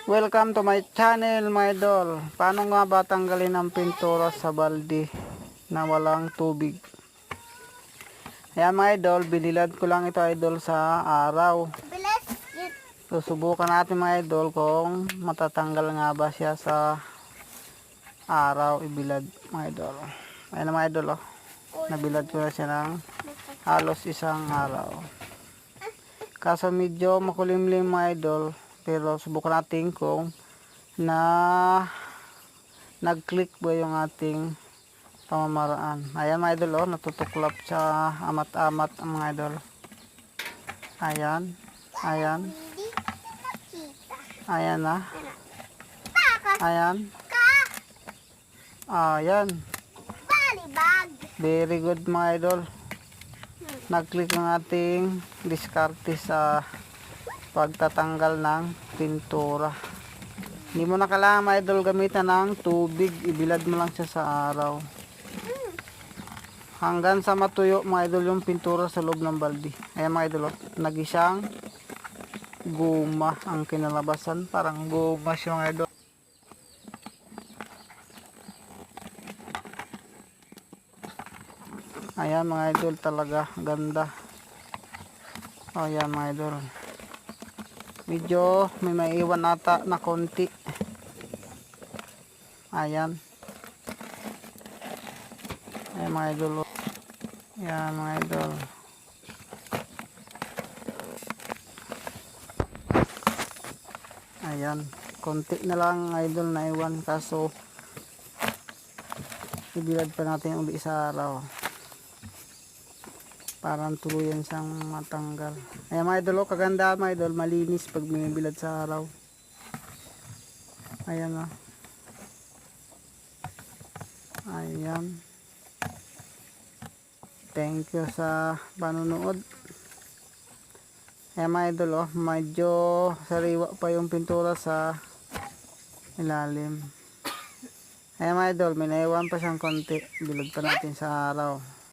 Welcome to my channel, my idol. Paano nga ba tanggalin ang pintura sa balde na walang tubig? Ayan mga idol, binilad ko lang ito idol sa araw. Susubukan natin mga idol kung matatanggal nga ba siya sa araw ibilad mga idol. Ayan na mga idol, oh. Nabilad ko na siya ng halos isang araw. Kaso medyo makulimlim mga idol. Pero subukan natin kung nag-click ba yung ating pamamaraan. Ayan mga idol, oh, natutuklap sa amat-amat ang mga idol. Ayan. Ayan. Ayan na. Ayan. Ayan. Very good mga idol. Nag-click ang ating diskarte sa pagtatanggal ng pintura. Hindi mo na kailangan mga idol gamitan ng tubig, ibilad mo lang siya sa araw hanggang sa matuyo mga idol yung pintura sa loob ng balde. Ayan mga idol, oh, nagisang guma ang kinalabasan, parang guma siya mga idol. Ayan mga idol, talaga ganda. Ayan mga idol, medyo may maiwan ata na konti. Ayan. Ayan mga idol. Ayan mga idol. Ayan. Konti na lang idol na iwan, kaso ibilad pa natin uli sa araw. Parang tuluyan siyang matanggal. Ayan mga idol, oh, kaganda mga idol, malinis pag binibilad sa araw. Ayan, oh. Ayan. Thank you sa panonood. Ayan mga idol, oh, medyo sariwa pa yung pintura sa ilalim. Ayan mga idol, may naiwan pa siyang konti. Bilad pa natin sa araw.